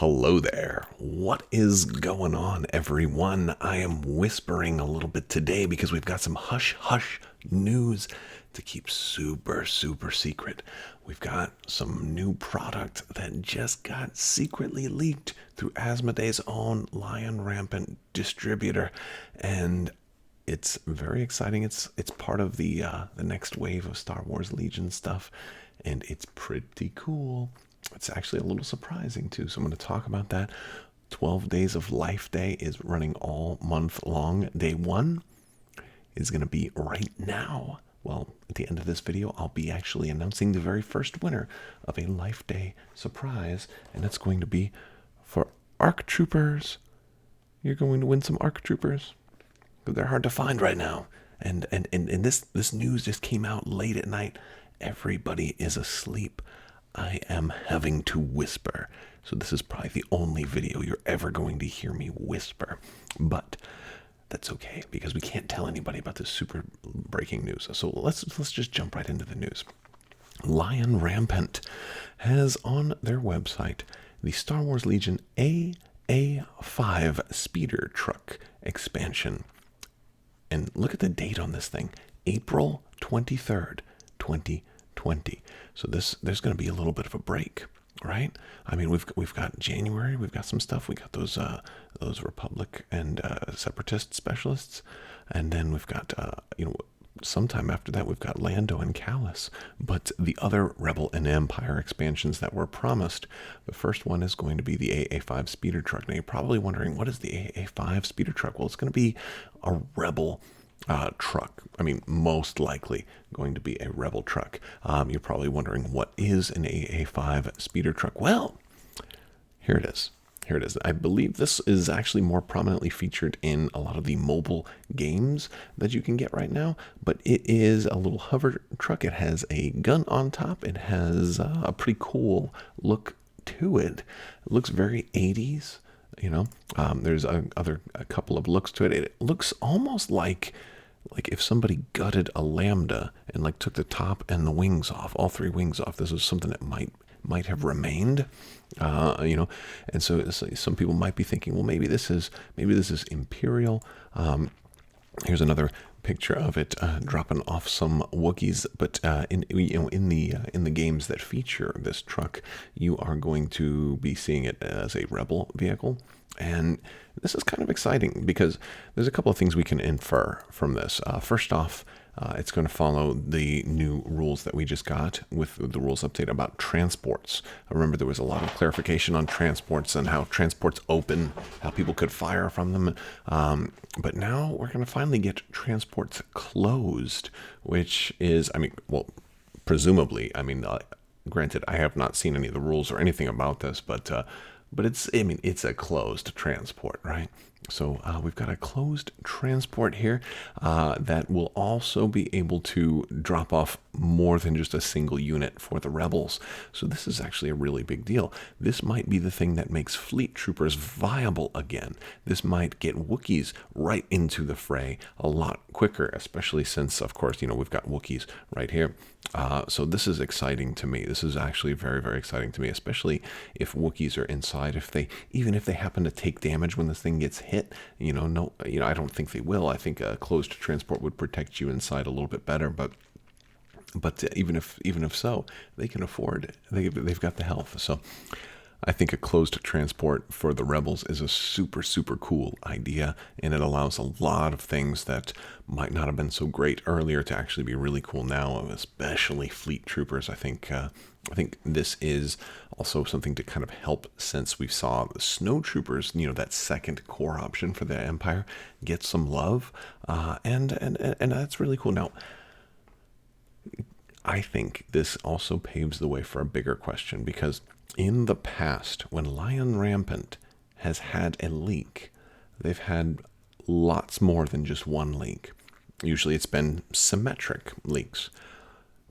Hello there. What is going on, everyone? I am whispering a little bit today because we've got some hush hush news to keep super secret. We've got some new product that just got secretly leaked through Asmodee's own Lion Rampant distributor, and it's very exciting. It's part of the next wave of Star Wars Legion stuff, and it's pretty cool. It's actually a little surprising too, so I'm going to talk about that. 12 Days of Life Day is running all month long. Day 1 is going to be right now. Well, at the end of this video, I'll be actually announcing the very first winner of a Life Day surprise, and it's going to be for ARC Troopers. You're going to win some ARC Troopers. They're hard to find right now. And this news just came out late at night. Everybody is asleep. I am having to whisper. So this is probably the only video you're ever going to hear me whisper. But that's okay, because we can't tell anybody about this super breaking news. So let's just jump right into the news. Lion Rampant has on their website the Star Wars Legion A-A5 speeder truck expansion. And look at the date on this thing. April 23rd, 2020. So there's going to be a little bit of a break, right? I mean, we've got January, we've got some stuff. We got those Republic and Separatist specialists, and then we've got sometime after that we've got Lando and Callus. But the other Rebel and Empire expansions that were promised, the first one is going to be the A-A5 speeder truck. Now you're probably wondering, what is the A-A5 speeder truck? Well, it's going to be a Rebel truck. I mean, most likely going to be a Rebel truck. You're probably wondering, what is an A-A5 speeder truck? Well, here it is. Here it is. I believe this is actually more prominently featured in a lot of the mobile games that you can get right now, but it is a little hover truck. It has a gun on top. It has a pretty cool look to it. It looks very 80s. There's a couple of looks to it. It looks almost like if somebody gutted a Lambda and like took the top and the wings off, all 3 wings off. This is something that might have remained, and so some people might be thinking, well, maybe this is Imperial. Here's another picture of it dropping off some Wookiees, but in the games that feature this truck, you are going to be seeing it as a Rebel vehicle. And this is kind of exciting because there's a couple of things we can infer from this. First off, it's going to follow the new rules that we just got with the rules update about transports. I remember there was a lot of clarification on transports and how transports open, how people could fire from them. But now we're going to finally get transports closed, which is, presumably, granted, I have not seen any of the rules or anything about this, but it's a closed transport, right? So we've got a closed transport here that will also be able to drop off more than just a single unit for the Rebels. So this is actually a really big deal. This might be the thing that makes fleet troopers viable again. This might get Wookiees right into the fray a lot quicker, especially since, of course, we've got Wookiees right here. So this is exciting to me. This is actually very, very exciting to me, especially if Wookiees are inside. Even if they happen to take damage when this thing gets hit, I don't think they will. I think a closed transport would protect you inside a little bit better, but even if so, they can afford. They've got the health. So I think a closed transport for the Rebels is a super cool idea, and it allows a lot of things that might not have been so great earlier to actually be really cool now, especially fleet troopers. I think this is also something to kind of help, since we saw the snow troopers, that second core option for the Empire, get some love, and that's really cool. Now, I think this also paves the way for a bigger question, because in the past, when Lion Rampant has had a leak, they've had lots more than just one leak. Usually it's been symmetric leaks.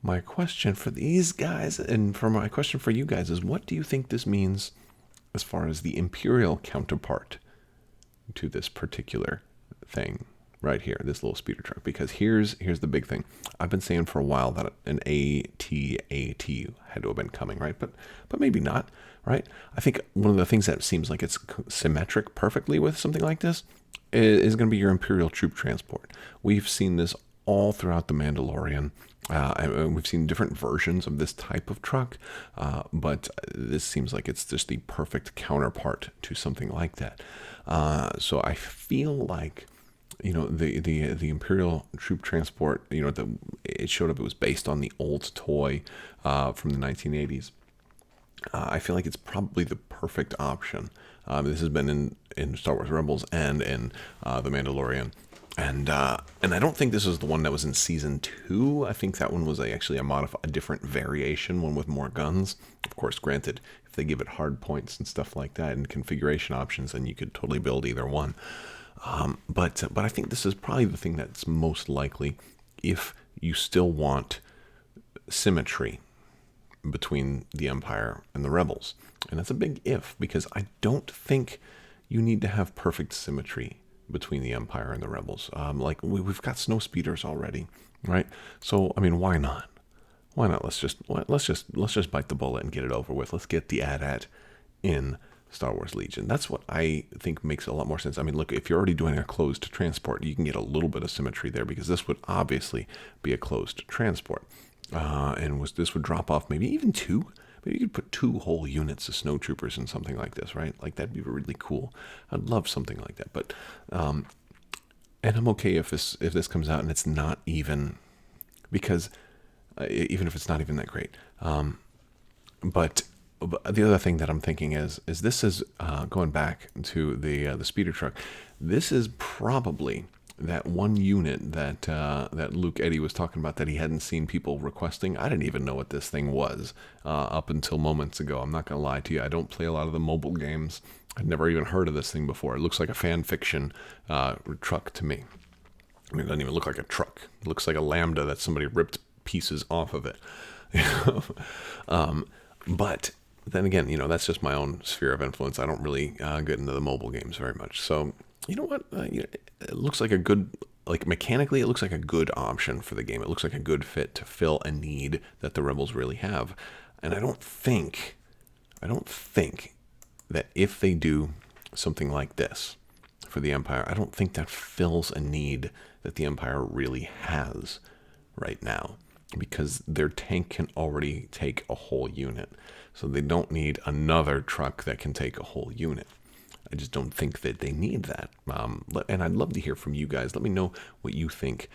My question for these guys, and my question for you guys, is what do you think this means as far as the Imperial counterpart to this particular thing? right here, this little speeder truck, because here's the big thing. I've been saying for a while that an A-A5 had to have been coming, right? But maybe not, right? I think one of the things that seems like it's symmetric perfectly with something like this is going to be your Imperial troop transport. We've seen this all throughout The Mandalorian. We've seen different versions of this type of truck, but this seems like it's just the perfect counterpart to something like that. So I feel like, the Imperial troop transport, it showed up. It was based on the old toy from the 1980s. I feel like it's probably the perfect option. This has been in Star Wars Rebels and in The Mandalorian. And I don't think this is the one that was in season 2. I think that one was actually a different variation, one with more guns. Of course, granted, if they give it hard points and stuff like that and configuration options, then you could totally build either one. But I think this is probably the thing that's most likely if you still want symmetry between the Empire and the Rebels. And that's a big if, because I don't think you need to have perfect symmetry between the Empire and the Rebels. Like we've got snow speeders already, right? So I mean, why not? Why not? Let's just bite the bullet and get it over with. Let's get the AT-AT in Star Wars Legion. That's what I think makes a lot more sense. I mean, look, if you're already doing a closed transport, you can get a little bit of symmetry there, because this would obviously be a closed transport, this would drop off maybe even 2. Maybe you could put 2 whole units of snowtroopers in something like this, right? Like that'd be really cool. I'd love something like that. But and I'm okay if this comes out and it's not even, because even if it's not even that great. But the other thing that I'm thinking is this is going back to the speeder truck. This is probably that one unit that Luke Eddy was talking about that he hadn't seen people requesting. I didn't even know what this thing was up until moments ago. I'm not going to lie to you. I don't play a lot of the mobile games. I'd never even heard of this thing before. It looks like a fan fiction truck to me. I mean, it doesn't even look like a truck. It looks like a Lambda that somebody ripped pieces off of it. But then again, that's just my own sphere of influence. I don't really get into the mobile games very much. So, you know what? It looks like a good, mechanically, it looks like a good option for the game. It looks like a good fit to fill a need that the Rebels really have. And I don't think that if they do something like this for the Empire, I don't think that fills a need that the Empire really has right now, because their tank can already take a whole unit. So they don't need another truck that can take a whole unit. I just don't think that they need that. And I'd love to hear from you guys. Let me know what you think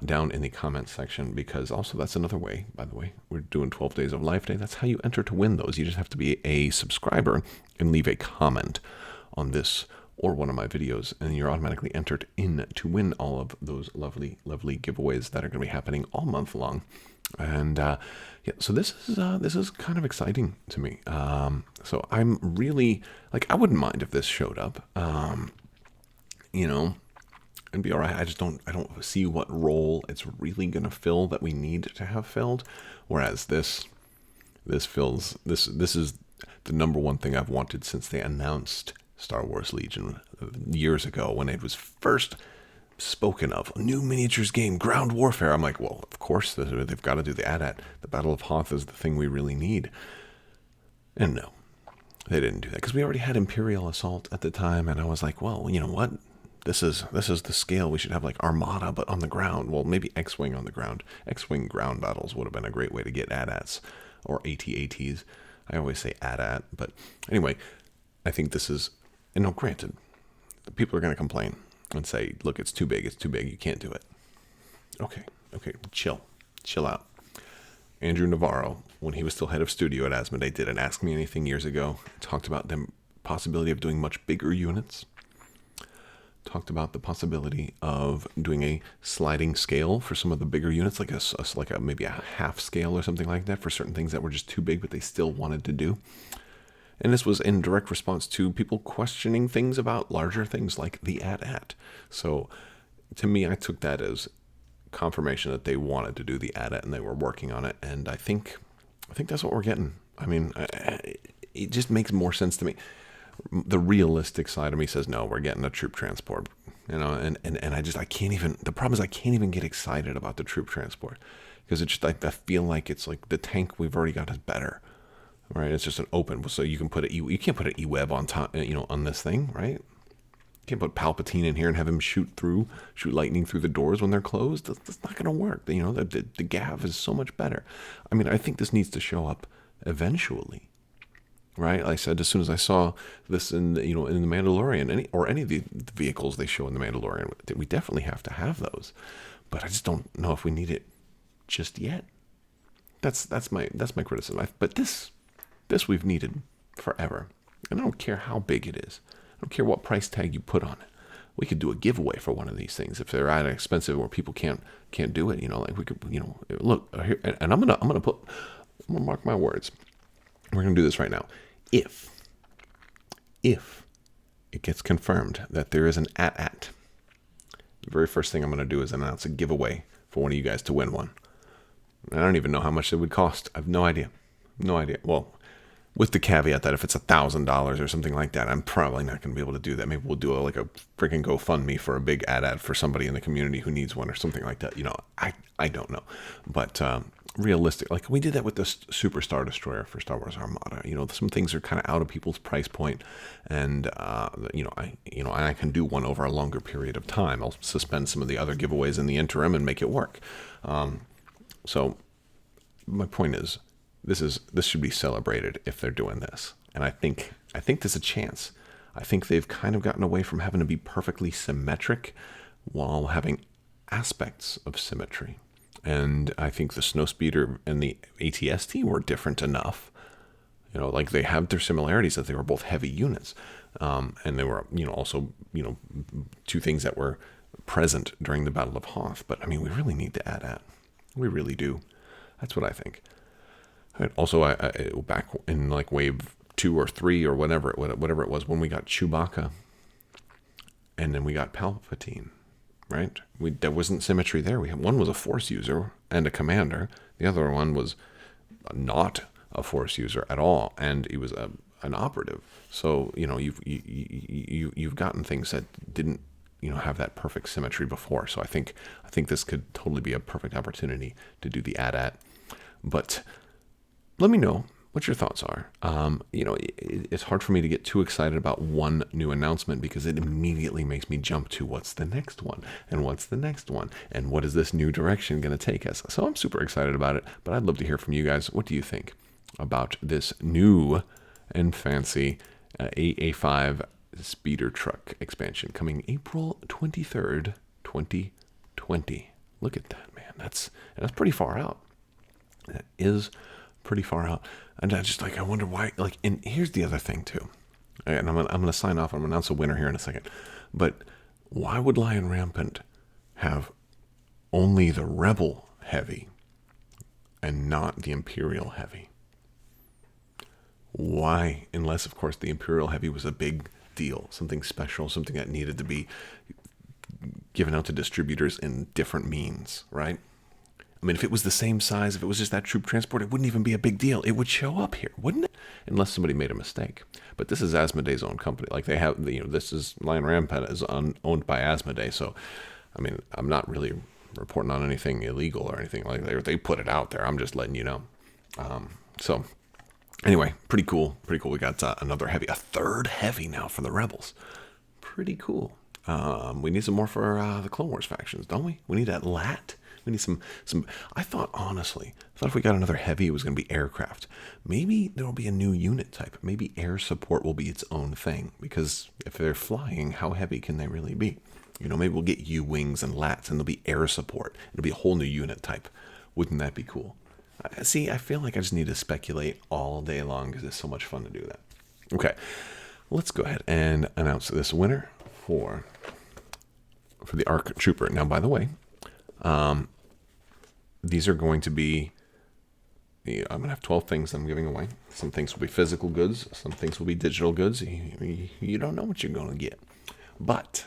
down in the comments section, because also that's another way, by the way. We're doing 12 Days of Life Day. That's how you enter to win those. You just have to be a subscriber and leave a comment on this or one of my videos, and you're automatically entered in to win all of those lovely, lovely giveaways that are going to be happening all month long. And so this is kind of exciting to me. So I'm really, I wouldn't mind if this showed up. It'd be all right. I don't see what role it's really going to fill that we need to have filled. Whereas this is the number one thing I've wanted since they announced Star Wars Legion years ago, when it was first spoken of. A new miniatures game, ground warfare. I'm like, well, of course they've got to do the AT-AT. The Battle of Hoth is the thing we really need. And no, they didn't do that, because we already had Imperial Assault at the time, and I was like, well, you know what? This is the scale. We should have Armada, but on the ground. Well, maybe X-Wing on the ground. X-Wing ground battles would have been a great way to get AT-ATs or AT-ATs. I always say AT-AT, but anyway, I think this is, and no, granted, people are going to complain and say, look, it's too big, you can't do it. Okay, chill out. Andrew Navarro, when he was still head of studio at Asmodee, did an Ask Me Anything years ago, talked about the possibility of doing much bigger units, talked about the possibility of doing a sliding scale for some of the bigger units, maybe a half scale or something like that for certain things that were just too big but they still wanted to do. And this was in direct response to people questioning things about larger things like the AT-AT. So to me, I took that as confirmation that they wanted to do the AT-AT and they were working on it. And I think that's what we're getting. I mean, it just makes more sense to me. The realistic side of me says, no, we're getting a troop transport. you know, and I can't even, the problem is I can't even get excited about the troop transport because it's just like, I feel like it's like the tank we've already got is better, right? It's just an open, so you can put it, you can't put an E-web on top, you know, on this thing, right? You can't put Palpatine in here and have him shoot lightning through the doors when they're closed. That's not going to work. You know, the Gav is so much better. I mean, I think this needs to show up eventually, right? I said as soon as I saw this in the, you know, in the Mandalorian, any of the vehicles they show in the Mandalorian, we definitely have to have those. But I just don't know if we need it just yet. That's my criticism. But this we've needed forever, and I don't care how big it is. I don't care what price tag you put on it. We could do a giveaway for one of these things if they're that expensive where people can't do it. You know, like we could, you know, look here, and I'm gonna mark my words. We're gonna do this right now. If it gets confirmed that there is an AT-AT, the very first thing I'm gonna do is announce a giveaway for one of you guys to win one. I don't even know how much it would cost. I have no idea. Well, with the caveat that if it's $1,000 or something like that, I'm probably not going to be able to do that. Maybe we'll do like a freaking GoFundMe for a big ad for somebody in the community who needs one or something like that. You know, I don't know. But realistic, like we did that with the Super Star Destroyer for Star Wars Armada. You know, some things are kind of out of people's price point, and I can do one over a longer period of time. I'll suspend some of the other giveaways in the interim and make it work. So my point is, this should be celebrated if they're doing this. And I think there's a chance. I think they've kind of gotten away from having to be perfectly symmetric while having aspects of symmetry. And I think the Snowspeeder and the ATST were different enough. You know, like they have their similarities that they were both heavy units. And they were, you know, also, you know, two things that were present during the Battle of Hoth. But I mean, we really need to add that. We really do. That's what I think. Also, I back in like wave 2 or 3 or whatever it was when we got Chewbacca, and then we got Palpatine, right? There wasn't symmetry there. One was a Force user and a commander. The other one was not a Force user at all, and he was an operative. So you know you've gotten things that didn't, you know, have that perfect symmetry before. So I think this could totally be a perfect opportunity to do the AT-AT, but. Let me know what your thoughts are. You know, it's hard for me to get too excited about one new announcement because it immediately makes me jump to what's the next one and what's the next one and what is this new direction going to take us. So I'm super excited about it, but I'd love to hear from you guys. What do you think about this new and fancy A-A5 speeder truck expansion coming April 23rd, 2020? Look at that, man. That's pretty far out. That is pretty far out, and I wonder why. Like, and here's the other thing too, and I'm gonna sign off. I'm gonna announce a winner here in a second. But why would Lion Rampant have only the Rebel heavy and not the Imperial heavy? Why? Unless, of course, the Imperial heavy was a big deal, something special, something that needed to be given out to distributors in different means, right? I mean, if it was the same size, if it was just that troop transport, it wouldn't even be a big deal. It would show up here, wouldn't it? Unless somebody made a mistake. But this is Asmodee's own company. Like they have, you know, this is Lion Rampant is owned by Asmodee. So, I mean, I'm not really reporting on anything illegal or anything like that. They put it out there. I'm just letting you know. So, anyway, pretty cool. Pretty cool. We got another heavy, a third heavy now for the Rebels. Pretty cool. We need some more for the Clone Wars factions, don't we? We need that LAT. We need some. I thought if we got another heavy, it was going to be aircraft. Maybe there will be a new unit type. Maybe air support will be its own thing. Because if they're flying, how heavy can they really be? You know, maybe we'll get U-wings and lats, and there'll be air support. It'll be a whole new unit type. Wouldn't that be cool? See, I feel like I just need to speculate all day long because it's so much fun to do that. Okay, let's go ahead and announce this winner for the ARC Trooper. Now, by the way, these are going to be, I'm going to have 12 things I'm giving away. Some things will be physical goods. Some things will be digital goods. You don't know what you're going to get. But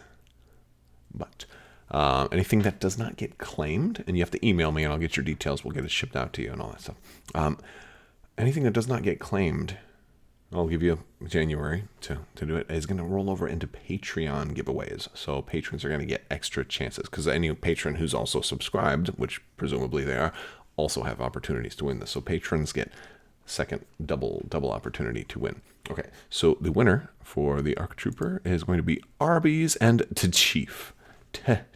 anything that does not get claimed, and you have to email me and I'll get your details. We'll get it shipped out to you and all that stuff. Anything that does not get claimed I'll give you January to do it, is going to roll over into Patreon giveaways. So patrons are going to get extra chances because any patron who's also subscribed, which presumably they are, also have opportunities to win this. So patrons get second double opportunity to win. Okay, so the winner for the ARC Trooper is going to be Arby's and to Chief.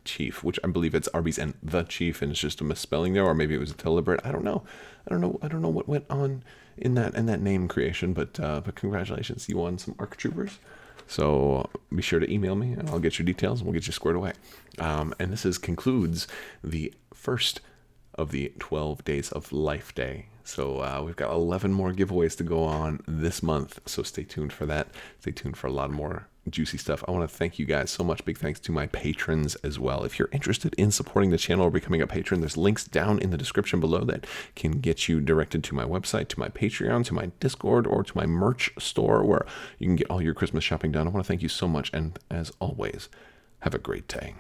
Chief, which I believe it's Arby's and the Chief, and it's just a misspelling there, or maybe it was deliberate. I don't know what went on in that name creation, but congratulations, you won some ARC Troopers. So be sure to email me, and I'll get your details, and we'll get you squared away. And this concludes the first of the 12 Days of Life Day. So we've got 11 more giveaways to go on this month, so stay tuned for that. Stay tuned for a lot more juicy stuff. I want to thank you guys so much. Big thanks to my patrons as well. If you're interested in supporting the channel or becoming a patron, there's links down in the description below that can get you directed to my website, to my Patreon, to my Discord, or to my merch store where you can get all your Christmas shopping done. I want to thank you so much, and as always, have a great day.